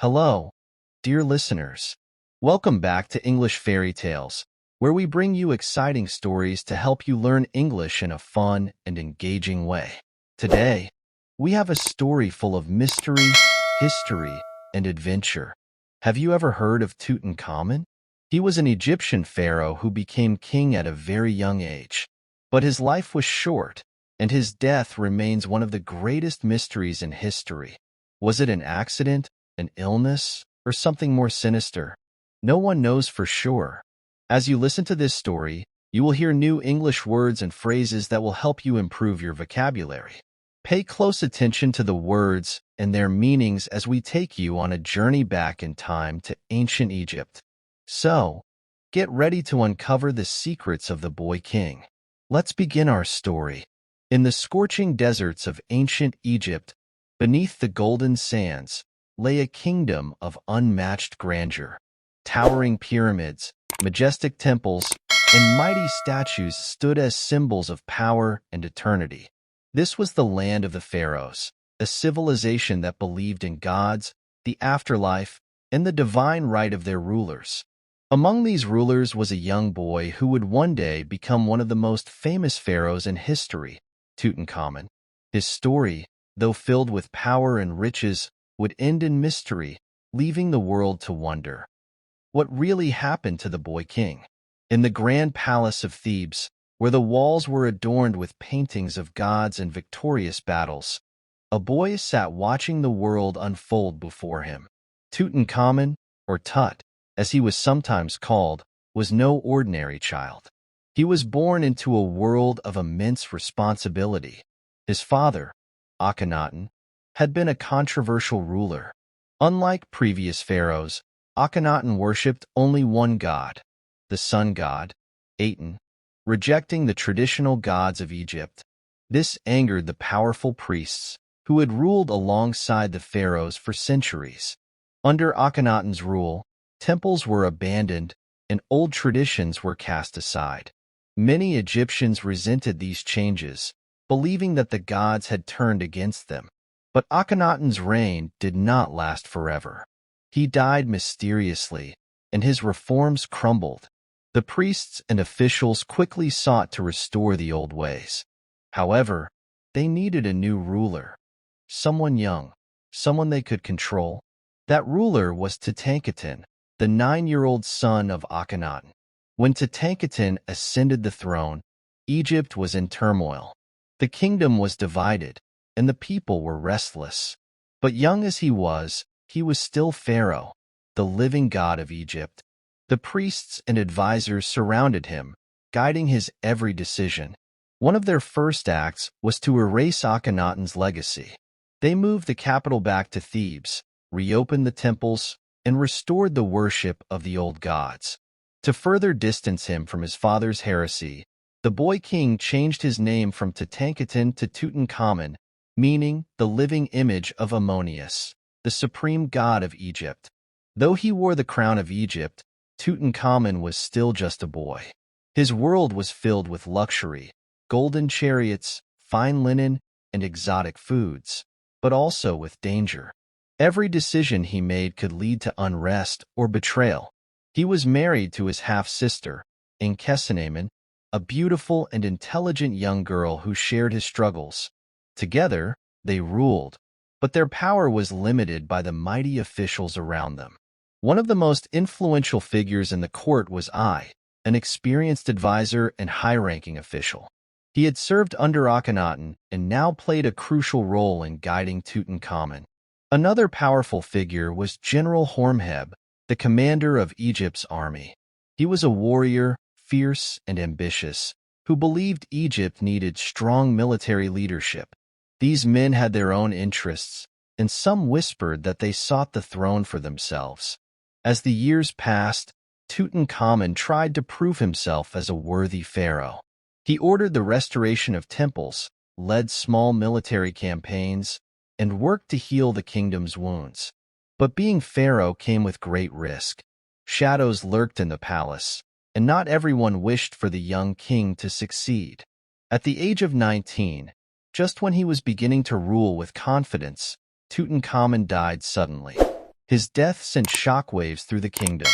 Hello, dear listeners. Welcome back to English Fairy Tales, where we bring you exciting stories to help you learn English in a fun and engaging way. Today, we have a story full of mystery, history, and adventure. Have you ever heard of Tutankhamun? He was an Egyptian pharaoh who became king at a very young age. But his life was short, and his death remains one of the greatest mysteries in history. Was it an accident, an illness, or something more sinister? No one knows for sure. As you listen to this story, you will hear new English words and phrases that will help you improve your vocabulary. Pay close attention to the words and their meanings as we take you on a journey back in time to ancient Egypt. So, get ready to uncover the secrets of the boy king. Let's begin our story. In the scorching deserts of ancient Egypt, beneath the golden sands, lay a kingdom of unmatched grandeur. Towering pyramids, majestic temples, and mighty statues stood as symbols of power and eternity. This was the land of the Pharaohs, a civilization that believed in gods, the afterlife, and the divine right of their rulers. Among these rulers was a young boy who would one day become one of the most famous pharaohs in history, Tutankhamun. His story, though filled with power and riches, would end in mystery, leaving the world to wonder. What really happened to the boy king? In the grand palace of Thebes, where the walls were adorned with paintings of gods and victorious battles, a boy sat watching the world unfold before him. Tutankhamun, or Tut, as he was sometimes called, was no ordinary child. He was born into a world of immense responsibility. His father, Akhenaten, had been a controversial ruler. Unlike previous pharaohs, Akhenaten worshipped only one god, the sun god, Aten, rejecting the traditional gods of Egypt. This angered the powerful priests, who had ruled alongside the pharaohs for centuries. Under Akhenaten's rule, temples were abandoned and old traditions were cast aside. Many Egyptians resented these changes, believing that the gods had turned against them. But Akhenaten's reign did not last forever. He died mysteriously, and his reforms crumbled. The priests and officials quickly sought to restore the old ways. However, they needed a new ruler. Someone young, someone they could control. That ruler was Tutankhamun, the 9-year-old son of Akhenaten. When Tutankhamun ascended the throne, Egypt was in turmoil. The kingdom was divided, and the people were restless. But young as he was still Pharaoh, the living god of Egypt. The priests and advisors surrounded him, guiding his every decision. One of their first acts was to erase Akhenaten's legacy. They moved the capital back to Thebes, reopened the temples, and restored the worship of the old gods. To further distance him from his father's heresy, the boy king changed his name from Tutankhamun to Tutankhamun, meaning the living image of Ammonius, the supreme god of Egypt. Though he wore the crown of Egypt, Tutankhamun was still just a boy. His world was filled with luxury, golden chariots, fine linen, and exotic foods, but also with danger. Every decision he made could lead to unrest or betrayal. He was married to his half-sister, Ankhesenamun, a beautiful and intelligent young girl who shared his struggles. Together, they ruled, but their power was limited by the mighty officials around them. One of the most influential figures in the court was an experienced advisor and high-ranking official. He had served under Akhenaten and now played a crucial role in guiding Tutankhamun. Another powerful figure was General Horemheb, the commander of Egypt's army. He was a warrior, fierce and ambitious, who believed Egypt needed strong military leadership. These men had their own interests, and some whispered that they sought the throne for themselves. As the years passed, Tutankhamun tried to prove himself as a worthy pharaoh. He ordered the restoration of temples, led small military campaigns, and worked to heal the kingdom's wounds. But being pharaoh came with great risk. Shadows lurked in the palace, and not everyone wished for the young king to succeed. At the age of 19, just when he was beginning to rule with confidence, Tutankhamun died suddenly. His death sent shockwaves through the kingdom.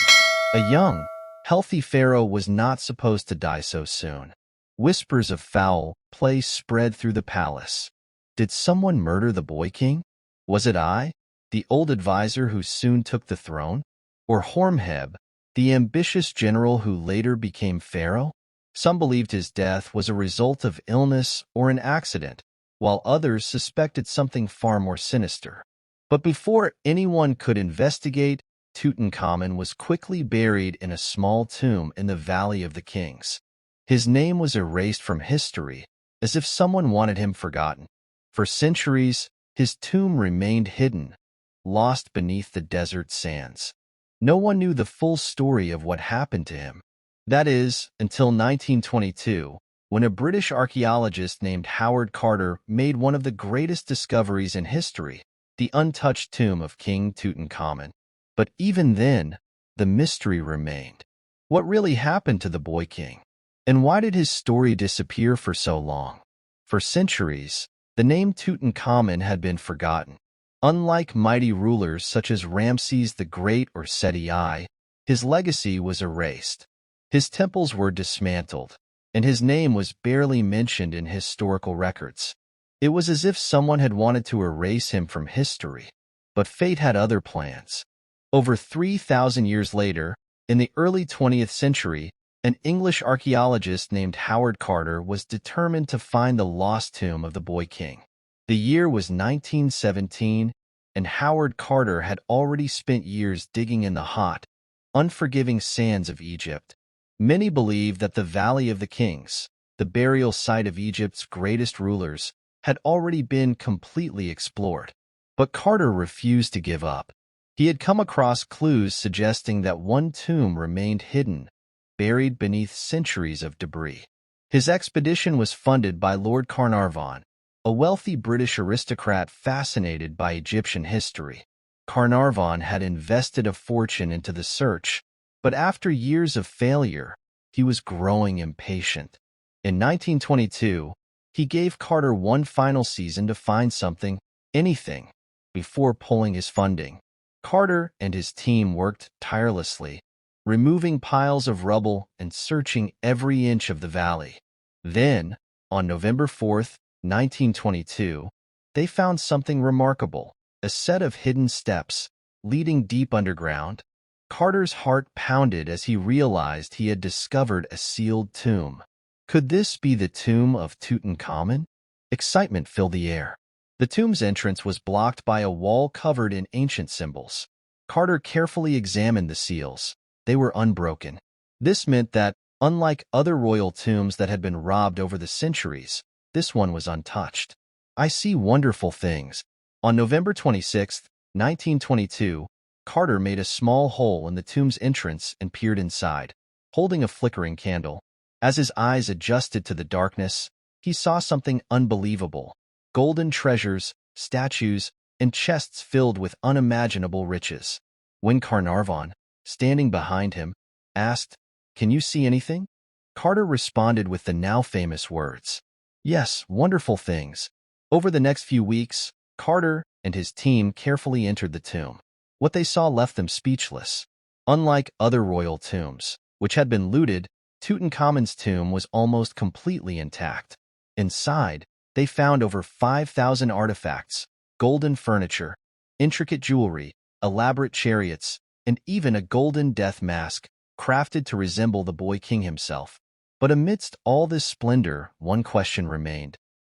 A young, healthy pharaoh was not supposed to die so soon. Whispers of foul play spread through the palace. Did someone murder the boy king? Was it I, the old advisor who soon took the throne? Or Hormheb, the ambitious general who later became pharaoh? Some believed his death was a result of illness or an accident, while others suspected something far more sinister. But before anyone could investigate, Tutankhamun was quickly buried in a small tomb in the Valley of the Kings. His name was erased from history, as if someone wanted him forgotten. For centuries, his tomb remained hidden, lost beneath the desert sands. No one knew the full story of what happened to him. That is, until 1922, when a British archaeologist named Howard Carter made one of the greatest discoveries in history, the untouched tomb of King Tutankhamun. But even then, the mystery remained. What really happened to the boy king? And why did his story disappear for so long? For centuries, the name Tutankhamun had been forgotten. Unlike mighty rulers such as Ramses the Great or Seti I, his legacy was erased. His temples were dismantled, and his name was barely mentioned in historical records. It was as if someone had wanted to erase him from history, but fate had other plans. Over 3,000 years later, in the early 20th century, an English archaeologist named Howard Carter was determined to find the lost tomb of the boy king. The year was 1917, and Howard Carter had already spent years digging in the hot, unforgiving sands of Egypt. Many believe that the Valley of the Kings, the burial site of Egypt's greatest rulers, had already been completely explored. But Carter refused to give up. He had come across clues suggesting that one tomb remained hidden, buried beneath centuries of debris. His expedition was funded by Lord Carnarvon, a wealthy British aristocrat fascinated by Egyptian history. Carnarvon had invested a fortune into the search, but after years of failure, he was growing impatient. In 1922, he gave Carter one final season to find something, anything, before pulling his funding. Carter and his team worked tirelessly, removing piles of rubble and searching every inch of the valley. Then, on November 4th, 1922, they found something remarkable, a set of hidden steps leading deep underground. Carter's heart pounded as he realized he had discovered a sealed tomb. Could this be the tomb of Tutankhamun? Excitement filled the air. The tomb's entrance was blocked by a wall covered in ancient symbols. Carter carefully examined the seals. They were unbroken. This meant that, unlike other royal tombs that had been robbed over the centuries, this one was untouched. I see wonderful things. On November 26, 1922, Carter made a small hole in the tomb's entrance and peered inside, holding a flickering candle. As his eyes adjusted to the darkness, he saw something unbelievable. Golden treasures, statues, and chests filled with unimaginable riches. When Carnarvon, standing behind him, asked, "Can you see anything?" Carter responded with the now famous words, "Yes, wonderful things." Over the next few weeks, Carter and his team carefully entered the tomb. What they saw left them speechless. Unlike other royal tombs, which had been looted, Tutankhamun's tomb was almost completely intact. Inside, they found over 5,000 artifacts, golden furniture, intricate jewelry, elaborate chariots, and even a golden death mask, crafted to resemble the boy king himself. But amidst all this splendor, one question remained.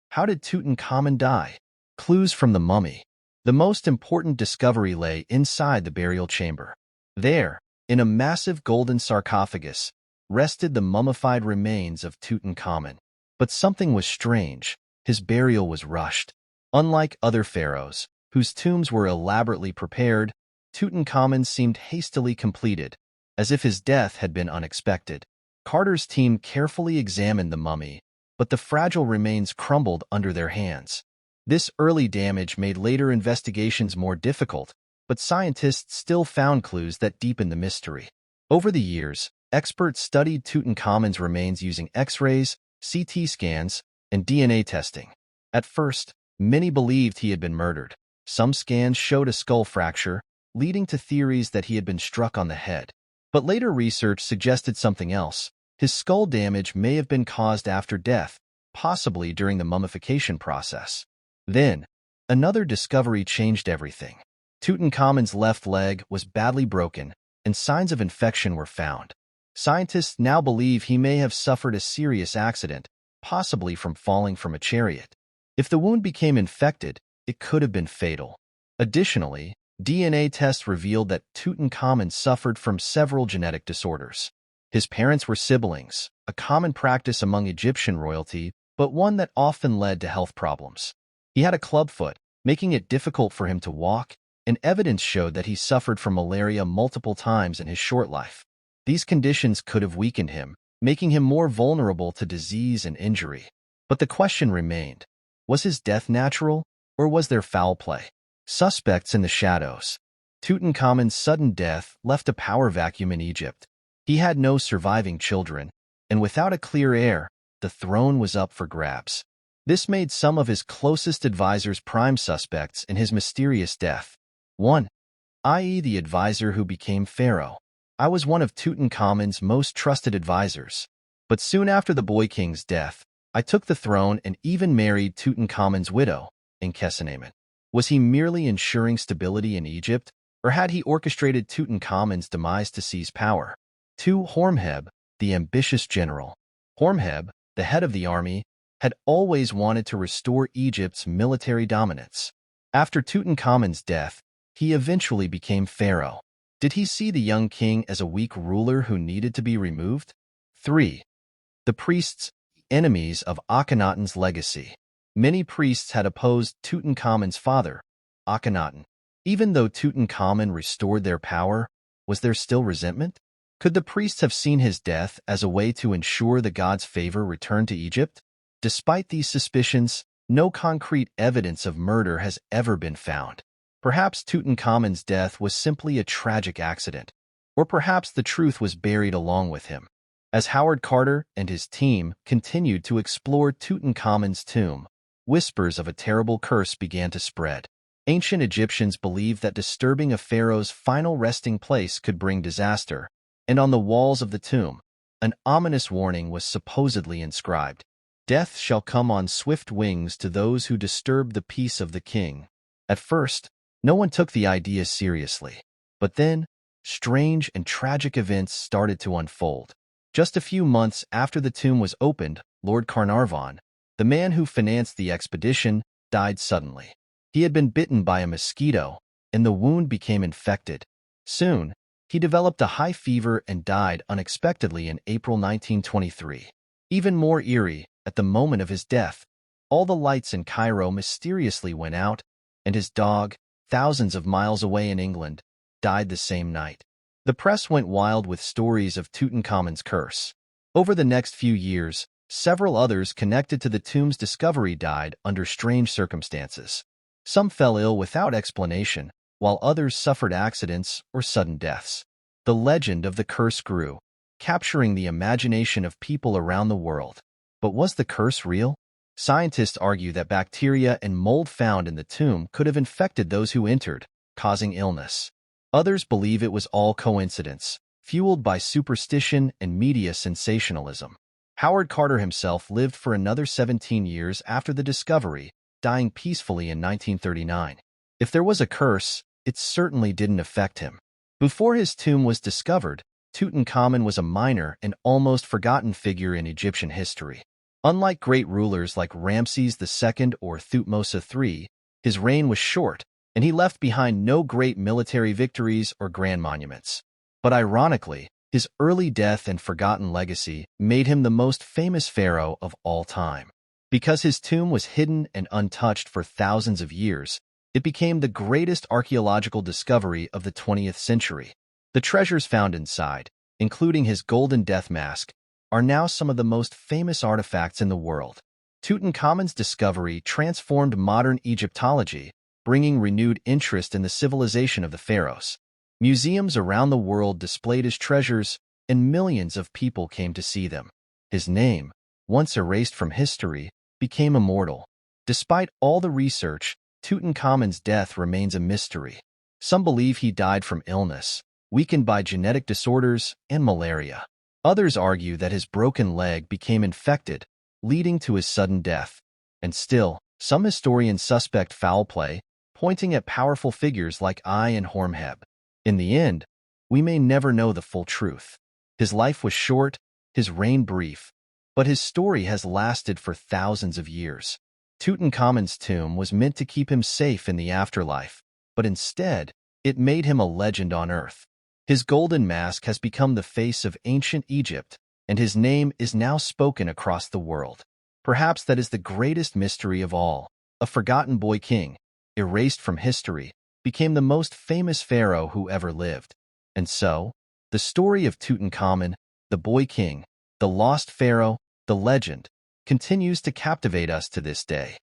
How did Tutankhamun die? Clues from the mummy. The most important discovery lay inside the burial chamber. There, in a massive golden sarcophagus, rested the mummified remains of Tutankhamun. But something was strange. His burial was rushed. Unlike other pharaohs, whose tombs were elaborately prepared, Tutankhamun seemed hastily completed, as if his death had been unexpected. Carter's team carefully examined the mummy, but the fragile remains crumbled under their hands. This early damage made later investigations more difficult, but scientists still found clues that deepened the mystery. Over the years, experts studied Tutankhamun's remains using X-rays, CT scans, and DNA testing. At first, many believed he had been murdered. Some scans showed a skull fracture, leading to theories that he had been struck on the head. But later research suggested something else. His skull damage may have been caused after death, possibly during the mummification process. Then, another discovery changed everything. Tutankhamun's left leg was badly broken, and signs of infection were found. Scientists now believe he may have suffered a serious accident, possibly from falling from a chariot. If the wound became infected, it could have been fatal. Additionally, DNA tests revealed that Tutankhamun suffered from several genetic disorders. His parents were siblings, a common practice among Egyptian royalty, but one that often led to health problems. He had a clubfoot, making it difficult for him to walk, and evidence showed that he suffered from malaria multiple times in his short life. These conditions could have weakened him, making him more vulnerable to disease and injury. But the question remained, was his death natural, or was there foul play? Suspects in the shadows. Tutankhamun's sudden death left a power vacuum in Egypt. He had no surviving children, and without a clear heir, the throne was up for grabs. This made some of his closest advisors prime suspects in his mysterious death. 1. I.e. the advisor who became pharaoh. I was one of Tutankhamun's most trusted advisors. But soon after the boy king's death, I took the throne and even married Tutankhamun's widow, Nkhesenamun. Was he merely ensuring stability in Egypt, or had he orchestrated Tutankhamun's demise to seize power? 2. Horemheb, the ambitious general. Horemheb, the head of the army, had always wanted to restore Egypt's military dominance. After Tutankhamun's death, he eventually became pharaoh. Did he see the young king as a weak ruler who needed to be removed? 3. The priests, enemies of Akhenaten's legacy. Many priests had opposed Tutankhamun's father, Akhenaten. Even though Tutankhamun restored their power, was there still resentment? Could the priests have seen his death as a way to ensure the god's favor returned to Egypt? Despite these suspicions, no concrete evidence of murder has ever been found. Perhaps Tutankhamun's death was simply a tragic accident, or perhaps the truth was buried along with him. As Howard Carter and his team continued to explore Tutankhamun's tomb, whispers of a terrible curse began to spread. Ancient Egyptians believed that disturbing a pharaoh's final resting place could bring disaster, and on the walls of the tomb, an ominous warning was supposedly inscribed. Death shall come on swift wings to those who disturb the peace of the king. At first, no one took the idea seriously. But then, strange and tragic events started to unfold. Just a few months after the tomb was opened, Lord Carnarvon, the man who financed the expedition, died suddenly. He had been bitten by a mosquito, and the wound became infected. Soon, he developed a high fever and died unexpectedly in April 1923. Even more eerie, at the moment of his death, all the lights in Cairo mysteriously went out, and his dog, thousands of miles away in England, died the same night. The press went wild with stories of Tutankhamun's curse. Over the next few years, several others connected to the tomb's discovery died under strange circumstances. Some fell ill without explanation, while others suffered accidents or sudden deaths. The legend of the curse grew, capturing the imagination of people around the world. But was the curse real? Scientists argue that bacteria and mold found in the tomb could have infected those who entered, causing illness. Others believe it was all coincidence, fueled by superstition and media sensationalism. Howard Carter himself lived for another 17 years after the discovery, dying peacefully in 1939. If there was a curse, it certainly didn't affect him. Before his tomb was discovered, Tutankhamun was a minor and almost forgotten figure in Egyptian history. Unlike great rulers like Ramses II or Thutmose III, his reign was short, and he left behind no great military victories or grand monuments. But ironically, his early death and forgotten legacy made him the most famous pharaoh of all time. Because his tomb was hidden and untouched for thousands of years, it became the greatest archaeological discovery of the 20th century. The treasures found inside, including his golden death mask, are now some of the most famous artifacts in the world. Tutankhamun's discovery transformed modern Egyptology, bringing renewed interest in the civilization of the pharaohs. Museums around the world displayed his treasures, and millions of people came to see them. His name, once erased from history, became immortal. Despite all the research, Tutankhamun's death remains a mystery. Some believe he died from illness, weakened by genetic disorders and malaria. Others argue that his broken leg became infected, leading to his sudden death. And still, some historians suspect foul play, pointing at powerful figures like Ai and Horemheb. In the end, we may never know the full truth. His life was short, his reign brief, but his story has lasted for thousands of years. Tutankhamun's tomb was meant to keep him safe in the afterlife, but instead, it made him a legend on Earth. His golden mask has become the face of ancient Egypt, and his name is now spoken across the world. Perhaps that is the greatest mystery of all. A forgotten boy king, erased from history, became the most famous pharaoh who ever lived. And so, the story of Tutankhamun, the boy king, the lost pharaoh, the legend, continues to captivate us to this day.